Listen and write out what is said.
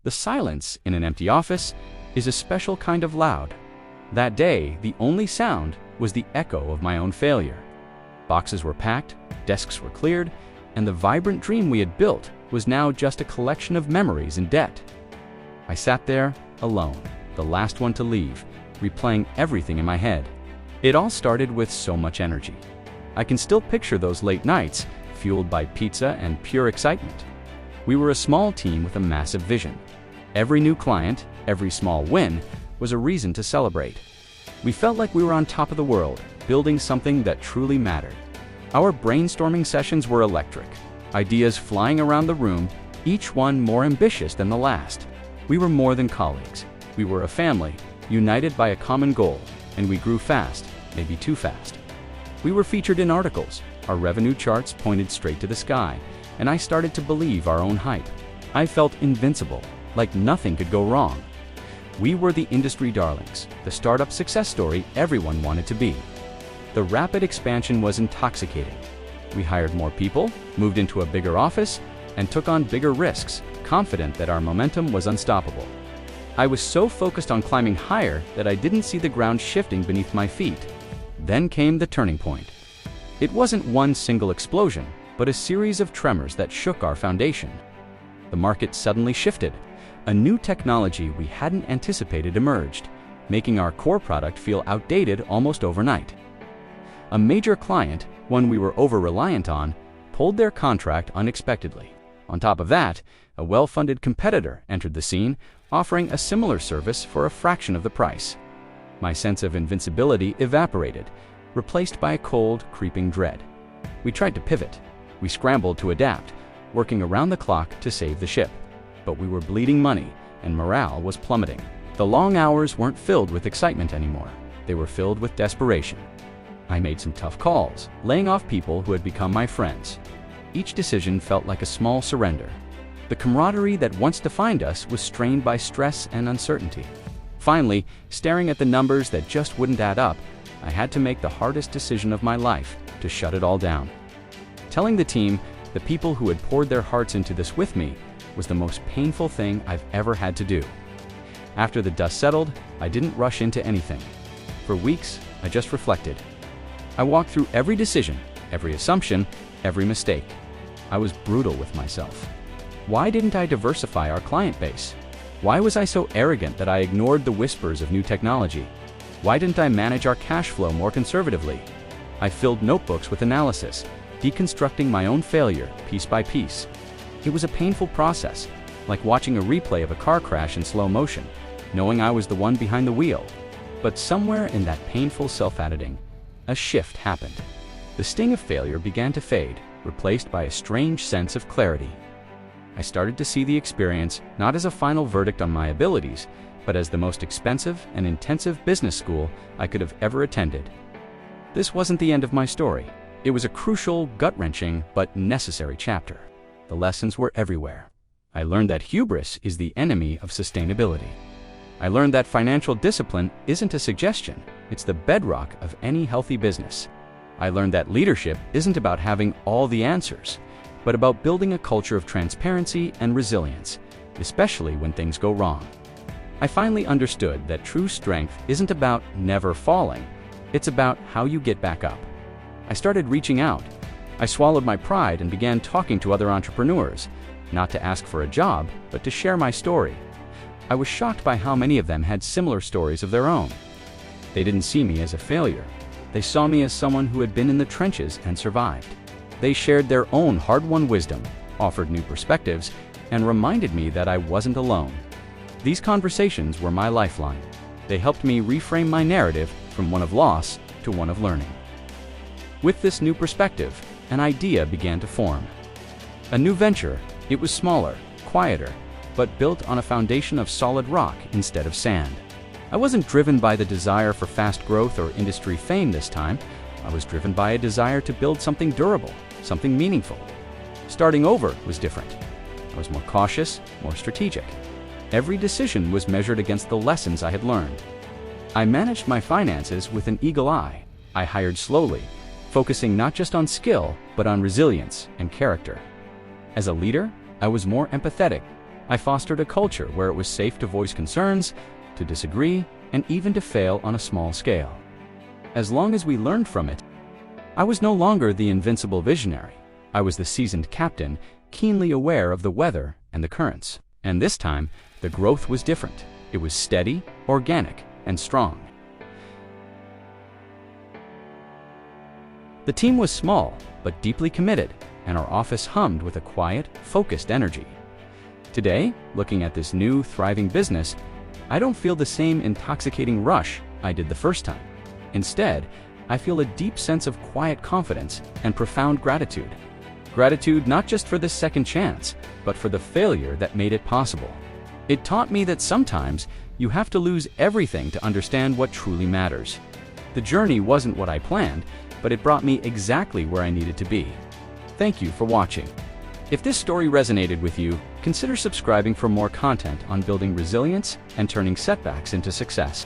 The silence in an empty office is a special kind of loud. That day, the only sound was the echo of my own failure. Boxes were packed, desks were cleared, and the vibrant dream we had built was now just a collection of memories in debt. I sat there, alone, the last one to leave, replaying everything in my head. It all started with so much energy. I can still picture those late nights, fueled by pizza and pure excitement. We were a small team with a massive vision. Every new client, every small win, was a reason to celebrate. We felt like we were on top of the world, building something that truly mattered. Our brainstorming sessions were electric, ideas flying around the room, each one more ambitious than the last. We were more than colleagues. We were a family, united by a common goal, and we grew fast, maybe too fast. We were featured in articles, our revenue charts pointed straight to the sky, and I started to believe our own hype. I felt invincible, like nothing could go wrong. We were the industry darlings, the startup success story everyone wanted to be. The rapid expansion was intoxicating. We hired more people, moved into a bigger office, and took on bigger risks, confident that our momentum was unstoppable. I was so focused on climbing higher that I didn't see the ground shifting beneath my feet. Then came the turning point. It wasn't one single explosion, but a series of tremors that shook our foundation. The market suddenly shifted. A new technology we hadn't anticipated emerged, making our core product feel outdated almost overnight. A major client, one we were over-reliant on, pulled their contract unexpectedly. On top of that, a well-funded competitor entered the scene, offering a similar service for a fraction of the price. My sense of invincibility evaporated, replaced by a cold, creeping dread. We tried to pivot. We scrambled to adapt, working around the clock to save the ship. But we were bleeding money, and morale was plummeting. The long hours weren't filled with excitement anymore. They were filled with desperation. I made some tough calls, laying off people who had become my friends. Each decision felt like a small surrender. The camaraderie that once defined us was strained by stress and uncertainty. Finally, staring at the numbers that just wouldn't add up, I had to make the hardest decision of my life, to shut it all down. Telling the team, the people who had poured their hearts into this with me, was the most painful thing I've ever had to do. After the dust settled, I didn't rush into anything. For weeks, I just reflected. I walked through every decision, every assumption, every mistake. I was brutal with myself. Why didn't I diversify our client base? Why was I so arrogant that I ignored the whispers of new technology? Why didn't I manage our cash flow more conservatively? I filled notebooks with analysis, deconstructing my own failure piece by piece. It was a painful process, like watching a replay of a car crash in slow motion, knowing I was the one behind the wheel. But somewhere in that painful self-editing, a shift happened. The sting of failure began to fade, replaced by a strange sense of clarity. I started to see the experience not as a final verdict on my abilities, but as the most expensive and intensive business school I could have ever attended. This wasn't the end of my story. It was a crucial, gut-wrenching, but necessary chapter. The lessons were everywhere. I learned that hubris is the enemy of sustainability. I learned that financial discipline isn't a suggestion, it's the bedrock of any healthy business. I learned that leadership isn't about having all the answers, but about building a culture of transparency and resilience, especially when things go wrong. I finally understood that true strength isn't about never falling, it's about how you get back up. I started reaching out. I swallowed my pride and began talking to other entrepreneurs, not to ask for a job, but to share my story. I was shocked by how many of them had similar stories of their own. They didn't see me as a failure. They saw me as someone who had been in the trenches and survived. They shared their own hard-won wisdom, offered new perspectives, and reminded me that I wasn't alone. These conversations were my lifeline. They helped me reframe my narrative from one of loss to one of learning. With this new perspective, an idea began to form. A new venture. It was smaller, quieter, but built on a foundation of solid rock instead of sand. I wasn't driven by the desire for fast growth or industry fame this time. I was driven by a desire to build something durable, something meaningful. Starting over was different. I was more cautious, more strategic. Every decision was measured against the lessons I had learned. I managed my finances with an eagle eye. I hired slowly, focusing not just on skill, but on resilience and character. As a leader, I was more empathetic, I fostered a culture where it was safe to voice concerns, to disagree, and even to fail on a small scale. As long as we learned from it, I was no longer the invincible visionary. I was the seasoned captain, keenly aware of the weather and the currents. And this time, the growth was different. It was steady, organic, and strong. The team was small, but deeply committed, and our office hummed with a quiet, focused energy. Today, looking at this new, thriving business, I don't feel the same intoxicating rush I did the first time. Instead, I feel a deep sense of quiet confidence and profound gratitude. Gratitude not just for this second chance, but for the failure that made it possible. It taught me that sometimes you have to lose everything to understand what truly matters. The journey wasn't what I planned, but it brought me exactly where I needed to be. Thank you for watching. If this story resonated with you, consider subscribing for more content on building resilience and turning setbacks into success.